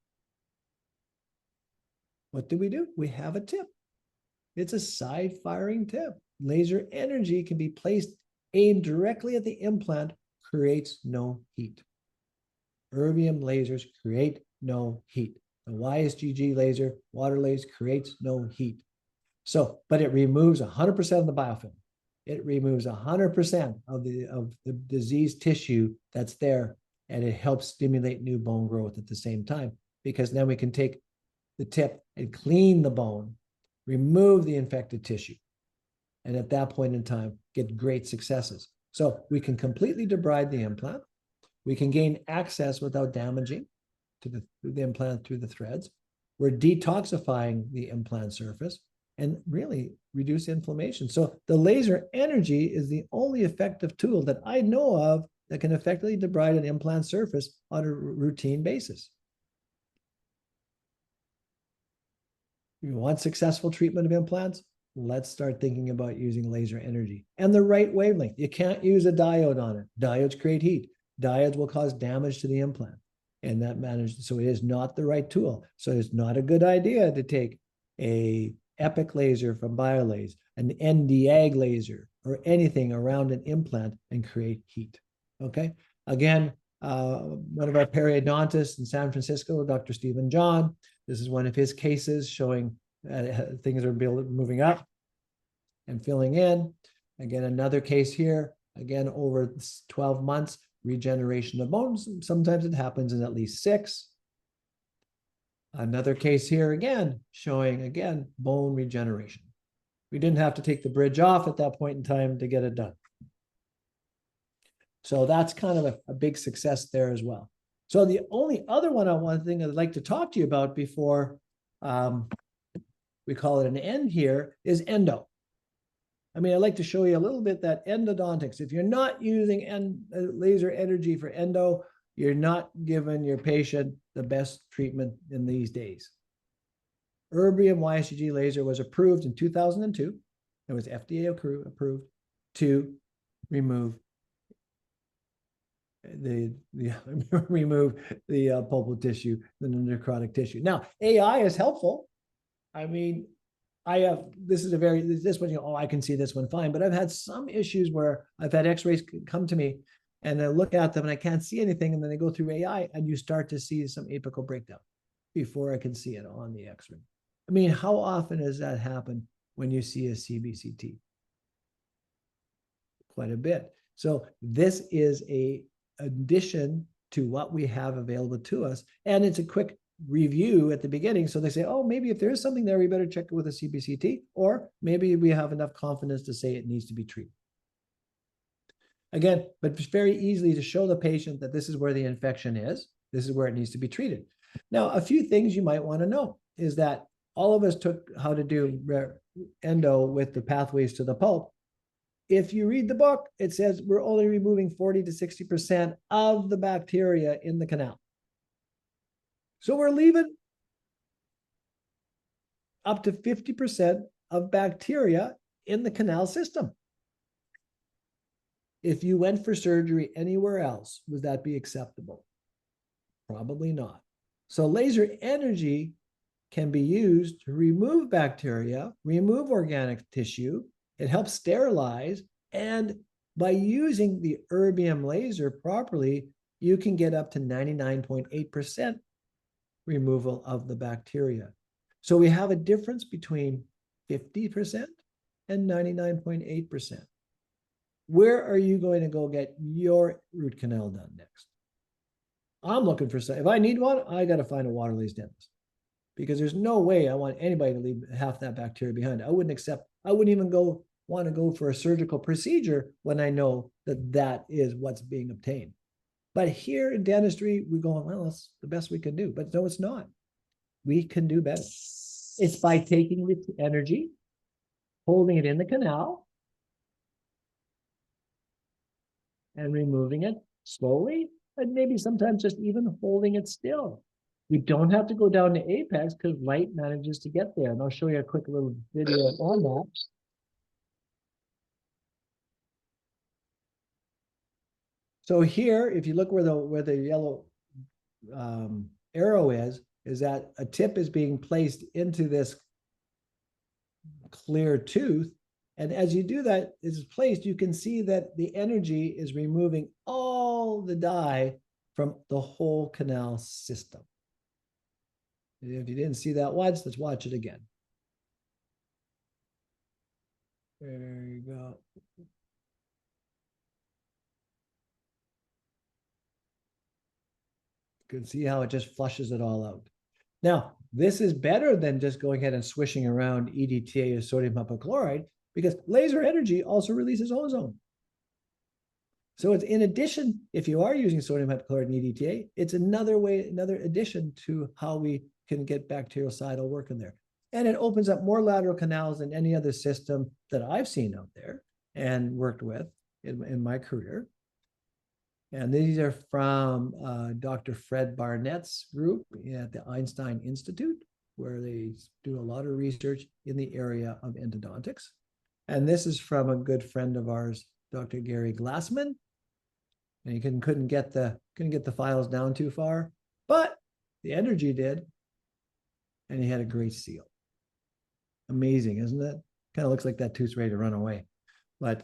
Speaker 2: What do? We have a tip. It's a side firing tip. Laser energy can be placed aimed directly at the implant, creates no heat. Erbium lasers create no heat. The YSGG laser, water laser, creates no heat. So, but it removes 100% of the biofilm. It removes 100% of the diseased tissue that's there, and it helps stimulate new bone growth at the same time, because then we can take the tip and clean the bone, remove the infected tissue, and at that point in time, get great successes. So we can completely debride the implant. We can gain access without damaging to the implant through the threads. We're detoxifying the implant surface and really reduce inflammation. So the laser energy is the only effective tool that I know of that can effectively debride an implant surface on a routine basis. You want successful treatment of implants? Let's start thinking about using laser energy and the right wavelength. You can't use a diode on it. Diodes create heat. Diodes will cause damage to the implant, and that matters. So it is not the right tool. So it's not a good idea to take a Epic laser from BioLase, an Nd:YAG laser, or anything around an implant and create heat. Okay. Again, one of our periodontists in San Francisco, Dr. Stephen John, this is one of his cases showing things are moving up and filling in. Again, another case here, again, over 12 months, regeneration of bones. Sometimes it happens in at least 6. Another case here again, showing again, bone regeneration. We didn't have to take the bridge off at that point in time to get it done. So that's kind of a big success there as well. So the only other one thing I'd like to talk to you about before we call it an end here is endo. I mean, I'd like to show you a little bit that endodontics. If you're not using laser energy for endo, you're not giving your patient the best treatment in these days. Erbium YSGG laser was approved in 2002. It was FDA approved to remove remove the pulpal tissue, the necrotic tissue. Now, AI is helpful. I mean, this one, you know, oh, I can see this one fine, but I've had some issues where I've had x-rays come to me and I look at them and I can't see anything, and then they go through AI and you start to see some apical breakdown before I can see it on the x-ray. I mean, how often does that happen when you see a CBCT? Quite a bit. So this is a addition to what we have available to us, and it's a quick review at the beginning. So they say, oh, maybe if there is something there, we better check it with a CBCT, or maybe we have enough confidence to say it needs to be treated. Again, but it's very easily to show the patient that this is where the infection is. This is where it needs to be treated. Now, a few things you might want to know is that all of us took how to do endo with the pathways to the pulp. If you read the book, it says we're only removing 40 to 60% of the bacteria in the canal. So we're leaving up to 50% of bacteria in the canal system. If you went for surgery anywhere else, would that be acceptable? Probably not. So laser energy can be used to remove bacteria, remove organic tissue. It helps sterilize. And by using the erbium laser properly, you can get up to 99.8% removal of the bacteria. So we have a difference between 50% and 99.8%. Where are you going to go get your root canal done next? I'm looking for some. If I need one, I got to find a Waterlase dentist, because there's no way I want anybody to leave half that bacteria behind. I wouldn't even want to go for a surgical procedure when I know that that is what's being obtained. But here in dentistry, we're going, well, that's the best we can do. But no, it's not. We can do better. It's by taking the energy, holding it in the canal, and removing it slowly, and maybe sometimes just even holding it still. We don't have to go down to apex because light manages to get there. And I'll show you a quick little video on that. So here, if you look where the yellow arrow is that a tip is being placed into this clear tooth. And as you do that, it's placed, you can see that the energy is removing all the dye from the whole canal system. If you didn't see that once, let's watch it again. There you go. You can see how it just flushes it all out. Now, this is better than just going ahead and swishing around EDTA or sodium hypochlorite because laser energy also releases ozone. So it's in addition, if you are using sodium hypochlorite and EDTA, it's another addition to how we can get bactericidal work in there. And it opens up more lateral canals than any other system that I've seen out there and worked with in my career. And these are from Dr. Fred Barnett's group at the Einstein Institute, where they do a lot of research in the area of endodontics. And this is from a good friend of ours, Dr. Gary Glassman. And he couldn't get the files down too far, but the energy did. And he had a great seal. Amazing, isn't it? Kind of looks like that tooth's ready to run away. But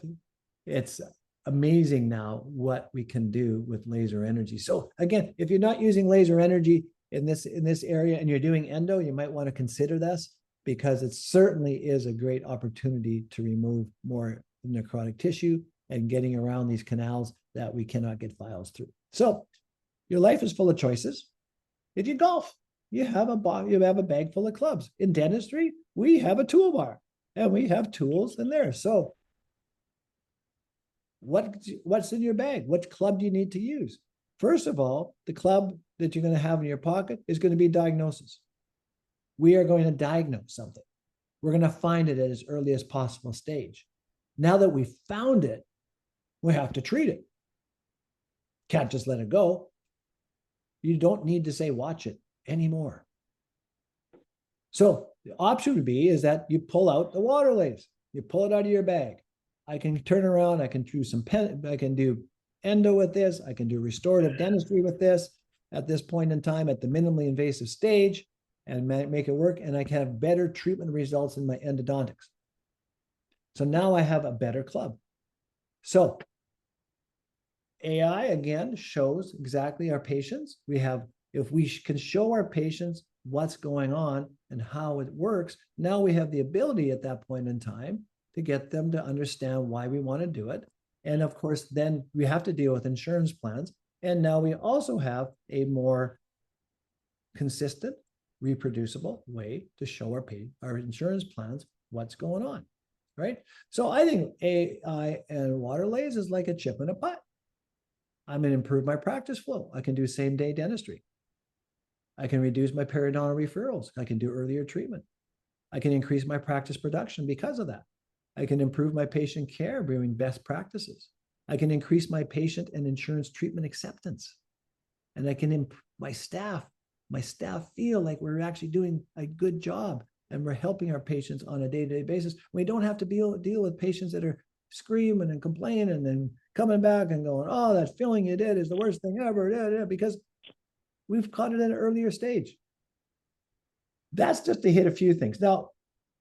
Speaker 2: it's amazing now what we can do with laser energy. So again, if you're not using laser energy in this area and you're doing endo, you might want to consider this because it certainly is a great opportunity to remove more necrotic tissue and getting around these canals that we cannot get files through. So your life is full of choices. If you golf, you have a bag full of clubs. In dentistry, we have a toolbar and we have tools in there. So what's in your bag? What club do you need to use? First of all, the club that you're going to have in your pocket is going to be diagnosis. We are going to diagnose something. We're going to find it at as early as possible stage. Now that we've found it, we have to treat it. Can't just let it go. You don't need to say watch it anymore. So the option would be is that you pull out the water lace. You pull it out of your bag. I can turn around, I can do endo with this, I can do restorative dentistry with this at this point in time at the minimally invasive stage and make it work, and I can have better treatment results in my endodontics. So now I have a better club. So AI again shows exactly our patients. If we can show our patients what's going on and how it works, now we have the ability at that point in time to get them to understand why we want to do it. And of course, then we have to deal with insurance plans. And now we also have a more consistent, reproducible way to show our insurance plans what's going on, right? So I think AI and water lays is like a chip in a putt. I'm going to improve my practice flow. I can do same-day dentistry. I can reduce my periodontal referrals. I can do earlier treatment. I can increase my practice production because of that. I can improve my patient care, bringing best practices. I can increase my patient and insurance treatment acceptance. And I can my staff feel like we're actually doing a good job and we're helping our patients on a day-to-day basis. We don't have to deal with patients that are screaming and complaining and then coming back and going, oh, that filling you did is the worst thing ever, because we've caught it at an earlier stage. That's just to hit a few things. Now,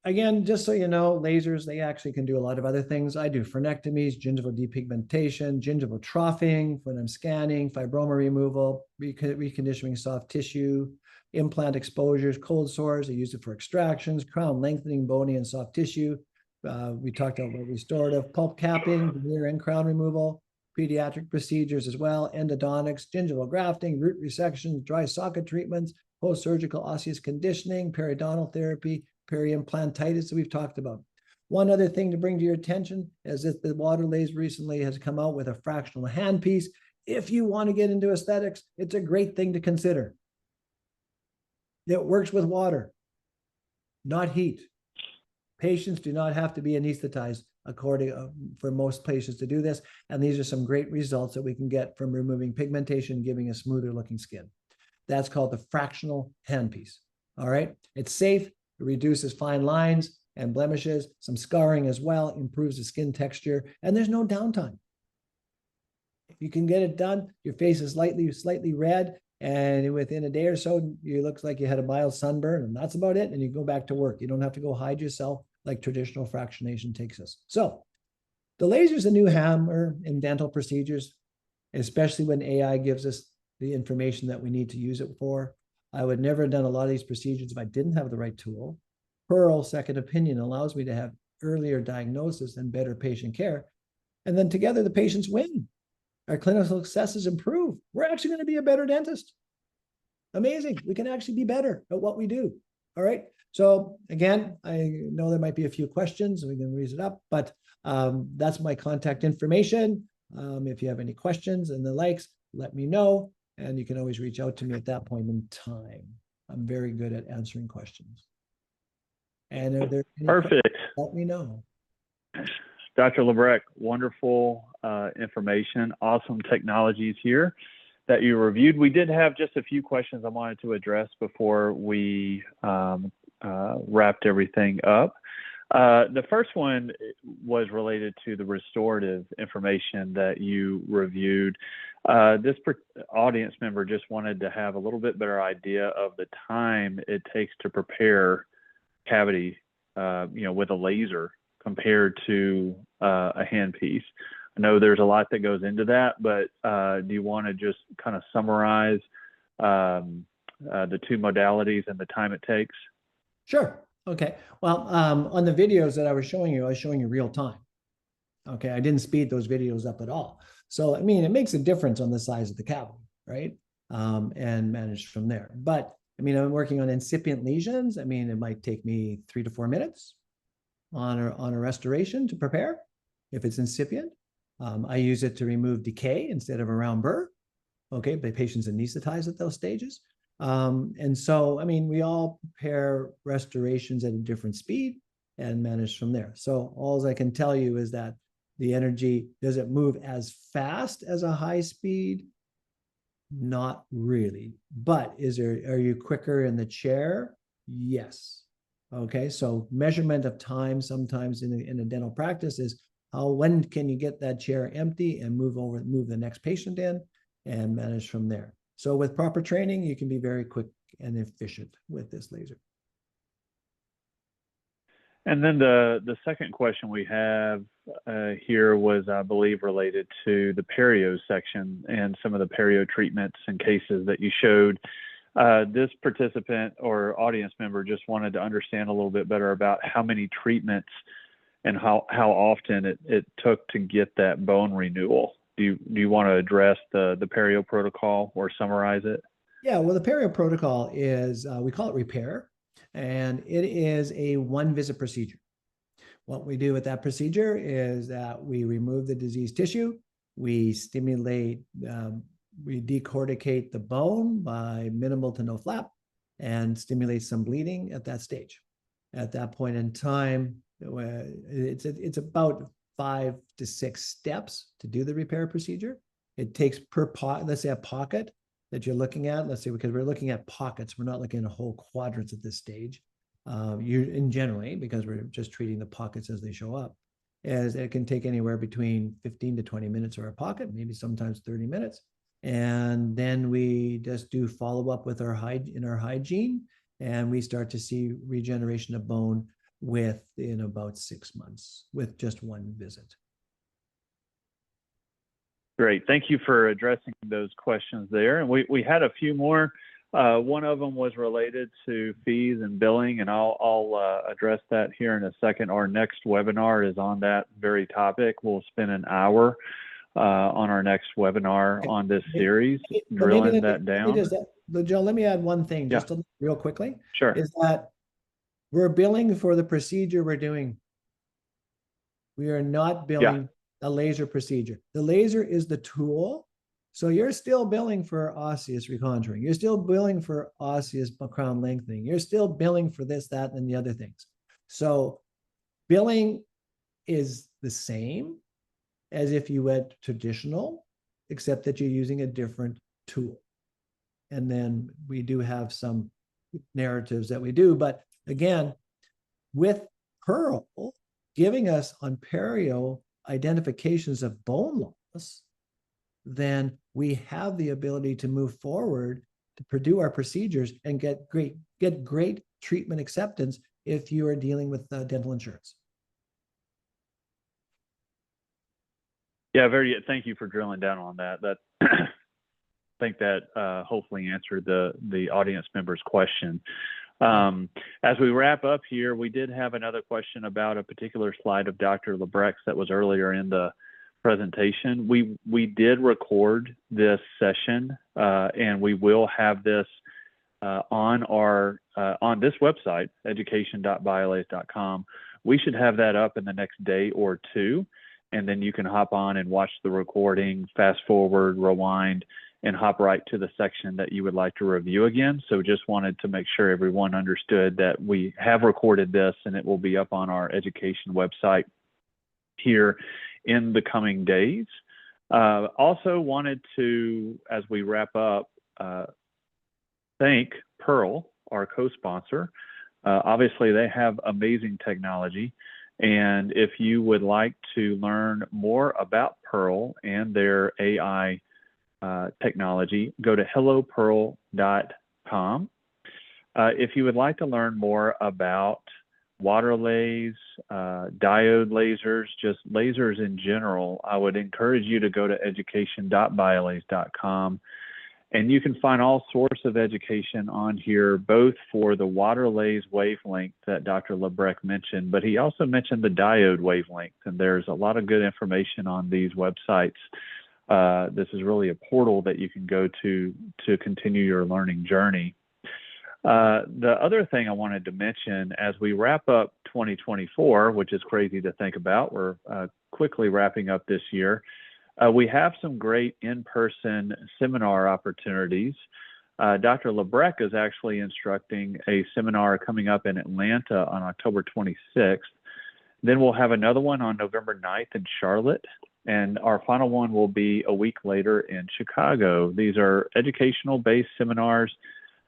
Speaker 2: again, just so you know, lasers, they actually can do a lot of other things. I do frenectomies, gingival depigmentation, gingival troughing when I'm scanning, fibroma removal, reconditioning soft tissue, implant exposures, cold sores. I use it for extractions, crown lengthening, bony and soft tissue. We talked about restorative, pulp capping, veneer and crown removal, pediatric procedures as well, endodontics, gingival grafting, root resections, dry socket treatments, post-surgical osseous conditioning, periodontal therapy, periimplantitis that we've talked about. One other thing to bring to your attention is that the Waterlays recently has come out with a fractional handpiece. If you want to get into aesthetics, it's a great thing to consider. It works with water, not heat. Patients do not have to be anesthetized for most patients to do this. And these are some great results that we can get from removing pigmentation, giving a smoother looking skin. That's called the fractional handpiece. All right. It's safe. It reduces fine lines and blemishes, some scarring as well, improves the skin texture, and there's no downtime. If you can get it done, your face is slightly red, and within a day or so, it looks like you had a mild sunburn, and that's about it. And you go back to work. You don't have to go hide yourself like traditional fractionation takes us. So the laser is a new hammer in dental procedures, especially when AI gives us the information that we need to use it for. I would never have done a lot of these procedures if I didn't have the right tool. Pearl second opinion allows me to have earlier diagnosis and better patient care. And then together the patients win. Our clinical successes improve. We're actually going to be a better dentist. Amazing. We can actually be better at what we do. All right. So again, I know there might be a few questions. We can raise it up, but that's my contact information. If you have any questions and the likes, let me know. And you can always reach out to me at that point in time. I'm very good at answering questions. And if there any
Speaker 1: Perfect.
Speaker 2: let me know.
Speaker 1: Dr. Labreck, wonderful information, awesome technologies here that you reviewed. We did have just a few questions I wanted to address before we wrapped everything up. The first one was related to the restorative information that you reviewed. This audience member just wanted to have a little bit better idea of the time it takes to prepare cavity, with a laser compared to a handpiece. I know there's a lot that goes into that, but do you want to just kind of summarize the two modalities and the time it takes?
Speaker 2: Sure. Okay. Well, on the videos that I was showing you real time. Okay. I didn't speed those videos up at all. So, I mean, it makes a difference on the size of the cavity, right? And managed from there. But I mean, I'm working on incipient lesions. I mean, it might take me 3 to 4 minutes on a restoration to prepare if it's incipient. I use it to remove decay instead of a round burr. Okay, the patient's anesthetized at those stages. And so, I mean, we all prepare restorations at a different speed and manage from there. So all I can tell you is that the energy, does it move as fast as a high speed? Not really. But are you quicker in the chair? Yes. Okay, so measurement of time sometimes in a dental practice is when can you get that chair empty and move the next patient in and manage from there. So with proper training, you can be very quick and efficient with this laser.
Speaker 1: And then the second question we have here was, I believe, related to the perio section and some of the perio treatments and cases that you showed. This participant or audience member just wanted to understand a little bit better about how many treatments and how often it took to get that bone renewal. Do you want to address the perio protocol or summarize it?
Speaker 2: Yeah, well, the perio protocol is, we call it repair, and it is a one-visit procedure. What we do with that procedure is that we remove the diseased tissue, we stimulate, we decorticate the bone by minimal to no flap and stimulate some bleeding at that stage. At that point in time, it's about 5 to 6 steps to do the repair procedure. It takes let's say a pocket that you're looking at, let's say, because we're looking at pockets, we're not looking at whole quadrants at this stage. Generally, because we're just treating the pockets as they show up, as it can take anywhere between 15 to 20 minutes or a pocket, maybe sometimes 30 minutes. And then we just do follow-up with our hygiene, and we start to see regeneration of bone within about 6 months with just one visit.
Speaker 1: Great. Thank you for addressing those questions there. And we had a few more. One of them was related to fees and billing, and I'll address that here in a second. Our next webinar is on that very topic. We'll spend an hour on our next webinar on this series, drilling that down.
Speaker 2: Joe, let me add one thing just real quickly.
Speaker 1: Sure.
Speaker 2: Is that we're billing for the procedure we're doing. We are not billing a laser procedure. The laser is the tool. So you're still billing for osseous recontouring. You're still billing for osseous crown lengthening. You're still billing for this, that, and the other things. So billing is the same as if you went traditional, except that you're using a different tool. And then we do have some narratives that we do. But again, with Pearl giving us Ontario identifications of bone loss, then we have the ability to move forward to pursue our procedures and get great treatment acceptance if you are dealing with dental insurance.
Speaker 1: Yeah, thank you for drilling down on that. I think that hopefully answered the audience member's question. As we wrap up here, we did have another question about a particular slide of Dr. Labrecque's that was earlier in the presentation. We did record this session, and we will have this on this website, education.biolays.com. We should have that up in the next day or two, and then you can hop on and watch the recording, fast forward, rewind, and hop right to the section that you would like to review again. So just wanted to make sure everyone understood that we have recorded this, and it will be up on our education website here in the coming days. Also wanted to, as we wrap up, thank Pearl, our co-sponsor. Obviously, they have amazing technology. And if you would like to learn more about Pearl and their AI technology, go to hellopearl.com. If you would like to learn more about water lathes, diode lasers, just lasers in general, I would encourage you to go to education.biolays.com. And you can find all sorts of education on here, both for the water lathe wavelength that Dr. Labrecque mentioned, but he also mentioned the diode wavelength. And there's a lot of good information on these websites. This is really a portal that you can go to continue your learning journey. The other thing I wanted to mention as we wrap up 2024, which is crazy to think about, we're quickly wrapping up this year. We have some great in-person seminar opportunities. Dr. Labrecque is actually instructing a seminar coming up in Atlanta on October 26th. Then we'll have another one on November 9th in Charlotte. And our final one will be a week later in Chicago. These are educational-based seminars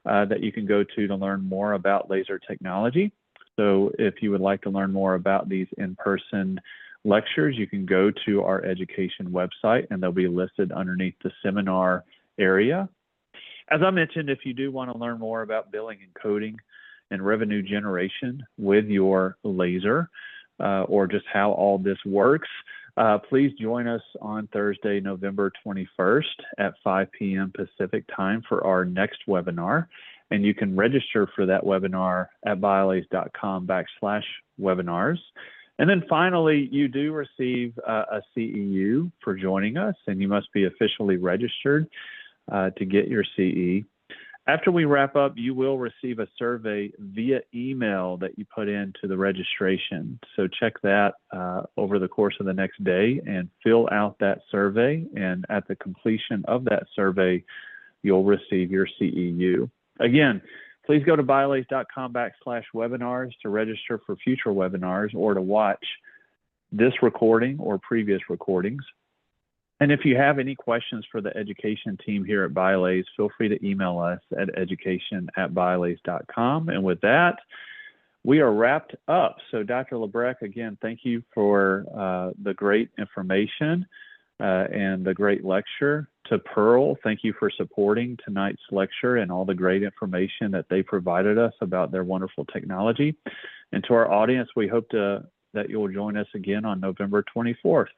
Speaker 1: that you can go to learn more about laser technology. So if you would like to learn more about these in-person lectures, you can go to our education website, and they'll be listed underneath the seminar area. As I mentioned, if you do want to learn more about billing and coding and revenue generation with your laser, or just how all this works, please join us on Thursday, November 21st at 5 p.m. Pacific time for our next webinar. And you can register for that webinar at biolays.com/webinars. And then finally, you do receive a CEU for joining us, and you must be officially registered to get your CE. After we wrap up, you will receive a survey via email that you put into the registration. So check that over the course of the next day and fill out that survey. And at the completion of that survey, you'll receive your CEU. Again, please go to biolays.com/webinars to register for future webinars or to watch this recording or previous recordings. And if you have any questions for the education team here at BiOlays, feel free to email us at education@biolays.com. And with that, we are wrapped up. So Dr. Labrecque, again, thank you for the great information and the great lecture. To Pearl, thank you for supporting tonight's lecture and all the great information that they provided us about their wonderful technology. And to our audience, we hope that you'll join us again on November 21st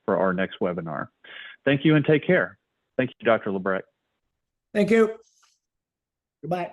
Speaker 1: for our next webinar. Thank you and take care. Thank you, Dr. Labrecque.
Speaker 2: Thank you. Goodbye.